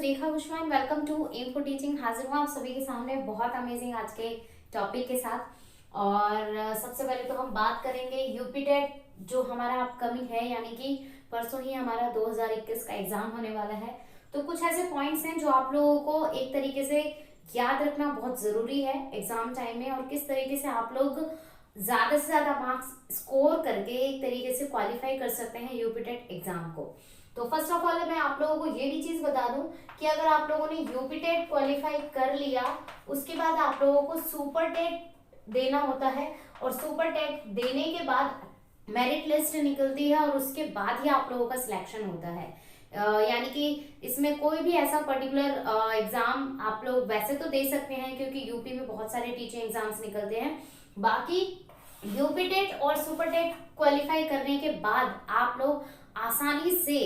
Sulekha Kushwaha, welcome to M for teaching. हाजिर हूँ आप सभी के सामने बहुत अमेजिंग आज के टॉपिक के साथ। और सबसे पहले तो हम बात करेंगे यूपी टेट जो हमारा अपकमिंग है, यानी कि परसों ही हमारा 2021 का एग्जाम होने वाला है। तो कुछ ऐसे पॉइंट्स हैं जो आप लोगों को एक तरीके से याद रखना बहुत जरूरी है एग्जाम टाइम में, और किस तरीके से आप लोग ज्यादा से ज्यादा मार्क्स स्कोर करके एक तरीके से क्वालिफाई कर सकते हैं यूपी टेट एग्जाम को। तो फर्स्ट ऑफ ऑल मैं आप लोगों को ये भी चीज बता दूं कि अगर आप लोगों ने यूपी टेट क्वालिफाई कर लिया, उसके बाद आप लोगों को सुपर टेट देना होता है, और सुपर टेट देने के बाद मेरिट लिस्ट निकलती है, और उसके बाद ही आप लोगों का सिलेक्शन होता है। यानी कि इसमें कोई भी ऐसा पर्टिकुलर एग्जाम आप लोग वैसे तो दे सकते हैं, क्योंकि यूपी में बहुत सारे टीचिंग एग्जाम्स निकलते हैं। बाकी यूपी टेट और सुपर टेट क्वालिफाई करने के बाद आप लोग आसानी से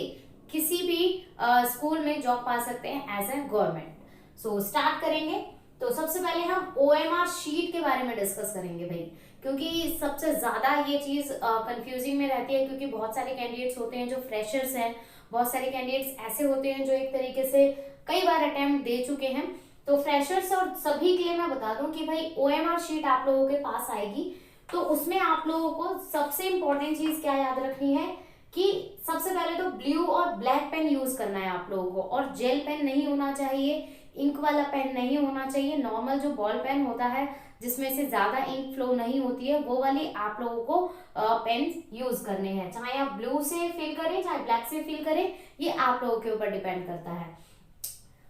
किसी भी स्कूल में जॉब पा सकते हैं as a government. So start करेंगे। तो सबसे पहले हम ओएमआर शीट के बारे में डिस्कस करेंगे भाई, क्योंकि सबसे ज्यादा ये चीज कंफ्यूजिंग में रहती है, क्योंकि बहुत सारे कैंडिडेट्स होते हैं जो फ्रेशर्स हैं, बहुत सारे कैंडिडेट्स ऐसे होते हैं जो एक तरीके से कई बार अटेम्प्ट दे चुके हैं। तो फ्रेशर्स और सभी के लिए मैं बता दूं कि भाई ओएमआर शीट आप लोगों के पास आएगी, तो उसमें आप लोगों को सबसे इंपॉर्टेंट चीज क्या याद रखनी है कि सबसे पहले तो ब्लू और ब्लैक पेन यूज करना है आप लोगों को, और जेल पेन नहीं होना चाहिए, इंक वाला पेन नहीं होना चाहिए। नॉर्मल जो बॉल पेन होता है जिसमें से ज्यादा इंक फ्लो नहीं होती है, वो वाली आप लोगों को पेन यूज करने हैं। चाहे आप ब्लू से फिल करें चाहे ब्लैक से फिल करें, ये आप लोगों के ऊपर डिपेंड करता है।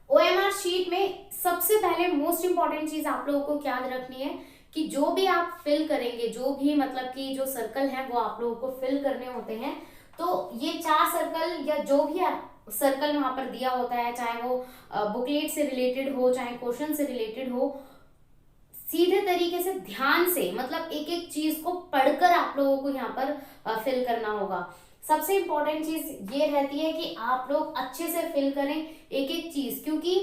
ओएमआर शीट में सबसे पहले मोस्ट इंपॉर्टेंट चीज आप लोगों को क्या याद रखनी है कि जो भी आप फिल करेंगे, जो भी मतलब कि जो सर्कल है वो आप लोगों को फिल करने होते हैं। तो ये 4 सर्कल या जो भी सर्कल वहां पर दिया होता है, चाहे वो बुकलेट से रिलेटेड हो चाहे क्वेश्चन से रिलेटेड हो, सीधे तरीके से ध्यान से मतलब एक एक चीज को पढ़कर आप लोगों को यहाँ पर फिल करना होगा। सबसे इंपॉर्टेंट चीज ये रहती है कि आप लोग अच्छे से फिल करें एक एक चीज, क्योंकि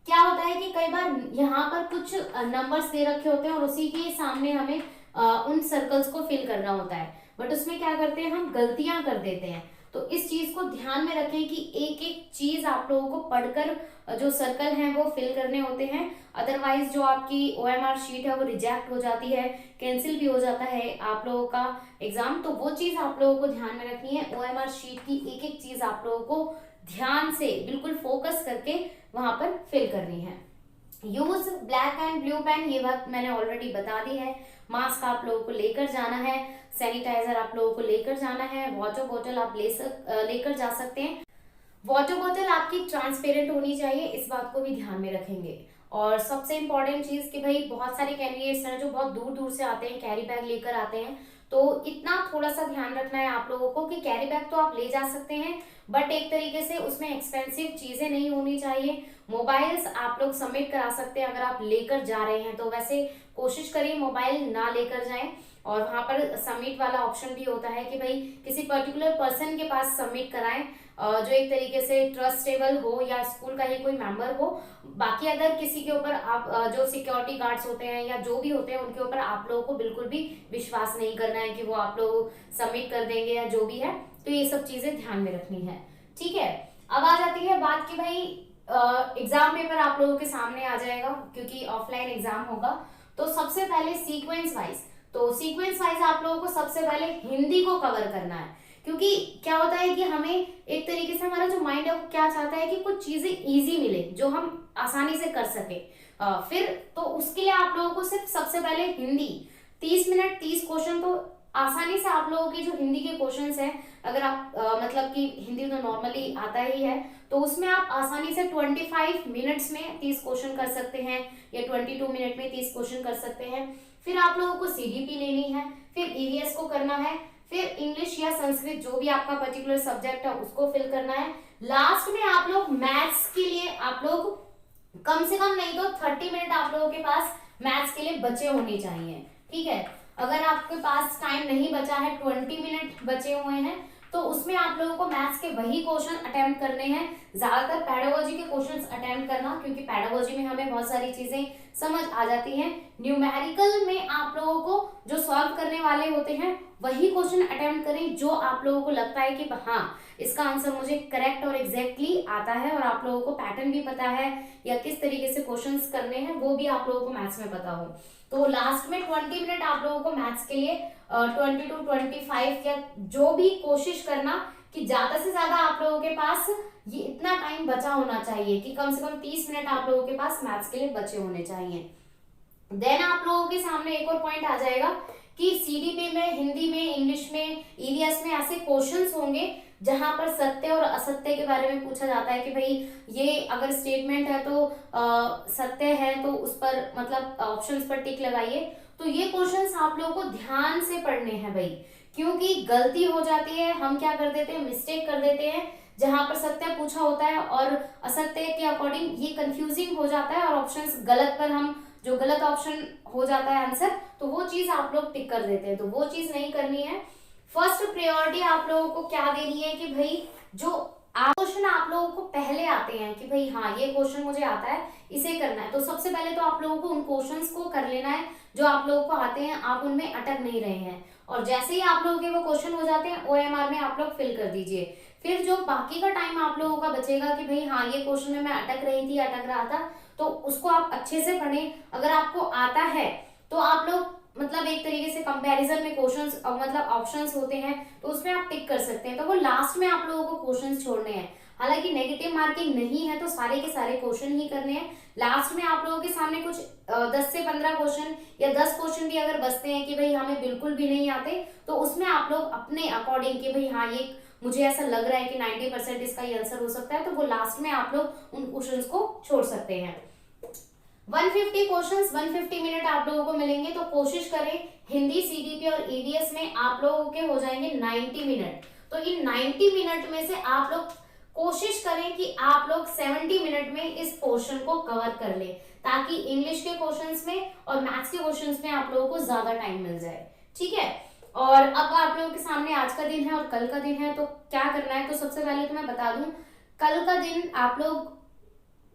क्या होता है कि कई बार यहाँ पर कुछ नंबर्स दे रखे होते हैं और उसी के सामने हमें उन सर्कल्स को फिल करना होता है, बट उसमें क्या करते हैं हम गलतियां कर देते हैं। तो इस चीज को ध्यान में रखें कि एक एक चीज आप लोगों को पढ़कर जो सर्कल हैं वो फिल करने होते हैं, अदरवाइज जो आपकी ओएमआर शीट है वो रिजेक्ट हो जाती है, कैंसिल भी हो जाता है आप लोगों का एग्जाम। तो वो चीज आप लोगों को ध्यान में रखनी है। ओएमआर शीट की एक एक चीज आप लोगों को ध्यान से बिल्कुल फोकस करके वहां पर फिल करनी है। Use black and blue pen, ये बात मैंने ऑलरेडी बता दी है। मास्क आप लोगों को लेकर जाना है, सैनिटाइजर आप लोगों को लेकर जाना है, वाटर बॉटल आप लेकर जा सकते हैं। वाटर बॉटल आपकी ट्रांसपेरेंट होनी चाहिए, इस बात को भी ध्यान में रखेंगे। और सबसे इंपॉर्टेंट चीज कि भाई बहुत सारे कैंडिडेट्स हैं जो बहुत दूर दूर से आते हैं, कैरी बैग लेकर आते हैं, तो इतना थोड़ा सा ध्यान रखना है आप लोगों को कि कैरी बैग तो आप ले जा सकते हैं, बट एक तरीके से उसमें एक्सपेंसिव चीजें नहीं होनी चाहिए। मोबाइल्स आप लोग सबमिट करा सकते हैं अगर आप लेकर जा रहे हैं, तो वैसे कोशिश करिए मोबाइल ना लेकर जाएं। और वहां पर सबमिट वाला ऑप्शन भी होता है कि भाई किसी पर्टिकुलर पर्सन के पास सबमिट कराएं जो एक तरीके से ट्रस्टेबल हो या स्कूल का ही कोई मेंबर हो। बाकी अगर किसी के ऊपर आप जो सिक्योरिटी गार्ड्स होते हैं या जो भी होते हैं उनके ऊपर आप लोगों को बिल्कुल भी विश्वास नहीं करना है कि वो आप लोग सबमिट कर देंगे या जो भी है। तो ये सब चीजें ध्यान में रखनी है, ठीक है। अब आ जाती है बात कि भाई एग्जाम पेपर आप लोगों के सामने आ जाएगा क्योंकि ऑफलाइन एग्जाम होगा। तो सबसे पहले सीक्वेंस वाइज, तो सीक्वेंस वाइज आप लोगों को सबसे पहले हिंदी को कवर करना है, क्योंकि क्या होता है कि हमें एक तरीके से हमारा जो माइंड है वो क्या चाहता है कि कुछ चीजें इजी मिले जो हम आसानी से कर सके। फिर तो उसके लिए आप लोगों को सिर्फ सबसे पहले हिंदी 30 मिनट 30 क्वेश्चन, तो आसानी से आप लोगों की जो हिंदी के क्वेश्चंस हैं, अगर आप मतलब कि हिंदी तो नॉर्मली आता ही है, तो उसमें आप आसानी से 25 मिनट्स में 30 क्वेश्चन कर सकते हैं या 22 मिनट में 30 क्वेश्चन कर सकते हैं। फिर आप लोगों को सीडीपी लेनी है, फिर ईवीएस को करना है, फिर इंग्लिश या संस्कृत जो भी आपका पर्टिकुलर सब्जेक्ट है उसको फिल करना है। लास्ट में आप लोग मैथ्स के लिए आप लोग कम से कम नहीं तो 30 मिनट आप लोगों के पास मैथ्स के लिए बचे होने चाहिए, ठीक है। अगर आपके पास टाइम नहीं बचा है, 20 मिनट बचे हुए हैं, तो उसमें आप लोगों को मैथ्स के वही क्वेश्चन अटेम्प्ट करने हैं ज्यादातर पेडागोजी के क्वेश्चंस अटेम्प्ट करना, क्योंकि पेडागोजी में हमें बहुत सारी चीजें समझ आ जाती हैं। न्यूमेरिकल में आप लोगों को जो सॉल्व करने वाले होते हैं वही क्वेश्चन अटेम्प्ट करें जो आप लोगों को लगता है कि हाँ इसका आंसर मुझे करेक्ट और एग्जैक्टली आता है, और आप लोगों को पैटर्न भी पता है या किस तरीके से क्वेश्चंस करने हैं वो भी आप लोगों को मैथ्स में पता हो। तो लास्ट में 20 मिनट आप लोगों को मैथ्स के लिए 20 to 25 या जो भी कोशिश करना कि ज्यादा से ज्यादा आप लोगों के पास ये इतना टाइम बचा होना चाहिए कि कम से कम 30 मिनट आप लोगों के पास मैथ्स के लिए बचे होने चाहिए। देन आप लोगों के सामने एक और पॉइंट आ जाएगा कि सीडीपी में, हिंदी में, इंग्लिश में, ईवीएस में ऐसे क्वेश्चंस होंगे जहां पर सत्य और असत्य के बारे में पूछा जाता है कि भाई ये अगर स्टेटमेंट है तो सत्य है तो उस पर मतलब ऑप्शंस पर टिक लगाइए। तो ये क्वेश्चंस आप लोगों को ध्यान से पढ़ने हैं भाई, क्योंकि गलती हो जाती है, हम क्या कर देते हैं, मिस्टेक कर देते हैं, जहां पर सत्य पूछा होता है और असत्य के अकॉर्डिंग ये कंफ्यूजिंग हो जाता है और ऑप्शंस गलत पर हम जो गलत ऑप्शन हो जाता है आंसर, तो वो चीज आप लोग टिक कर देते हैं। तो वो चीज नहीं करनी है। फर्स्ट प्रायोरिटी आप लोगों को क्या देनी है कि भाई जो क्वेश्चन आप लोगों को पहले आते हैं कि भाई हाँ ये क्वेश्चन मुझे आता है, इसे करना है, तो सबसे पहले तो आप लोगों को उन क्वेश्चंस को कर लेना है जो आप लोगों को आते हैं, आप उनमें अटक नहीं रहे हैं। और जैसे ही आप लोगों के वो क्वेश्चन हो जाते हैं OMR में आप लोग फिल कर दीजिए। फिर जो बाकी का टाइम आप लोगों का बचेगा कि भाई हाँ ये क्वेश्चन में मैं अटक रही थी, अटक रहा था, तो उसको आप अच्छे से पढ़ें। अगर आपको आता है तो आप लोग मतलब एक तरीके से कंपैरिजन में क्वेश्चंस मतलब ऑप्शंस होते हैं तो उसमें आप टिक कर सकते हैं, तो वो लास्ट में आप लोगों को क्वेश्चंस छोड़ने हैं। हालांकि नेगेटिव मार्किंग नहीं है तो सारे के सारे क्वेश्चन ही करने हैं। लास्ट में आप लोगों के सामने कुछ 10 से 15 क्वेश्चन या 10 क्वेश्चन भी अगर बचते हैं कि भाई हमें बिल्कुल भी नहीं आते, तो उसमें आप लोग अपने अकॉर्डिंग कि भाई हाँ ये मुझे ऐसा लग रहा है कि 90% इसका ये आंसर हो सकता है, तो वो लास्ट में आप लोग उन क्वेश्चंस को छोड़ सकते हैं। 150 क्वेश्चंस 150 मिनट आप लोगों को मिलेंगे, तो कोशिश करें हिंदी, सीडीपी और ईवीएस में आप लोगों के हो जाएंगे 90 मिनट। तो इन 90 मिनट में से आप लोग कोशिश करें कि आप लोग 70 मिनट में इस पोर्शन को कवर कर लें, ताकि इंग्लिश के क्वेश्चंस में और मैथ्स के क्वेश्चंस में आप लोगों को ज्यादा टाइम मिल जाए। ठीक है, और अब आप लोगों के सामने आज का दिन है और कल का दिन है, तो क्या करना है, तो सबसे पहले तो मैं बता दूं, कल का दिन आप लोग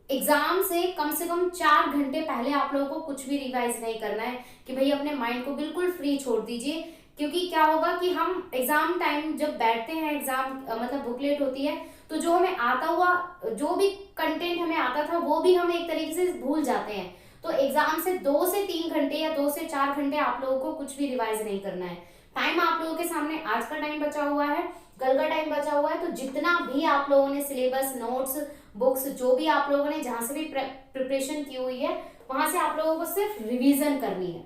एग्जाम से कम 4 घंटे पहले आप लोगों को कुछ भी रिवाइज नहीं करना है कि भाई अपने माइंड को बिल्कुल फ्री छोड़ दीजिए। क्योंकि क्या होगा कि हम एग्जाम टाइम जब बैठते हैं, एग्जाम मतलब बुकलेट होती है, तो जो हमें आता हुआ जो भी कंटेंट हमें आता था वो भी हम एक तरीके से भूल जाते हैं। तो एग्जाम से 2 से 3 घंटे या 2 से 4 घंटे आप लोगों को कुछ भी रिवाइज नहीं करना है। टाइम आप लोगों के सामने आज का टाइम बचा हुआ है, कल का टाइम बचा हुआ है, तो जितना भी आप लोगों ने सिलेबस, नोट्स, बुक्स जो भी आप लोगों ने जहां से भी प्रिपरेशन की हुई है वहां से आप लोगों को सिर्फ रिवीजन करनी है।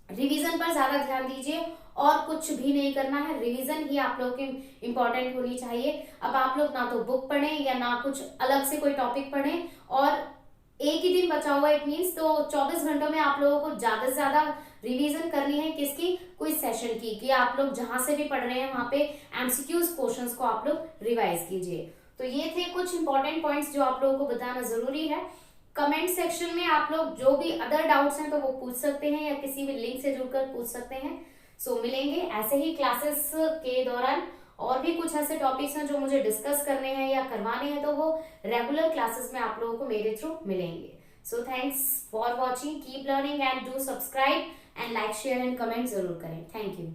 रिवीजन पर ज्यादा ध्यान दीजिए और कुछ भी नहीं करना है, रिवीजन ही आप लोगों की इंपॉर्टेंट होनी चाहिए। अब आप लोग ना तो बुक पढ़ें या ना कुछ अलग से कोई टॉपिक पढ़ें, और एक ही दिन बचा हुआ इट मीन्स, तो 24 घंटों में आप लोगों को ज्यादा से ज्यादा रिवीजन करनी है। किसकी? क्विज सेशन की, कि आप लोग जहां से भी पढ़ रहे हैं वहां पे एमसीक्यूज क्वेश्चंस को आप लोग रिवाइज कीजिए। तो ये थे कुछ इंपॉर्टेंट पॉइंट्स जो आप लोगों को बताना जरूरी है। कमेंट सेक्शन में आप लोग जो भी अदर डाउट्स हैं तो वो पूछ सकते हैं या किसी भी लिंक से जुड़कर पूछ सकते हैं। सो मिलेंगे ऐसे ही क्लासेस के दौरान। और भी कुछ ऐसे टॉपिक्स हैं जो मुझे डिस्कस करने हैं या करवाने हैं, तो वो रेगुलर क्लासेस में आप लोगों को मेरे थ्रू मिलेंगे। So thanks for watching, keep learning and do subscribe and like, share and comment जरूर करें। Thank you.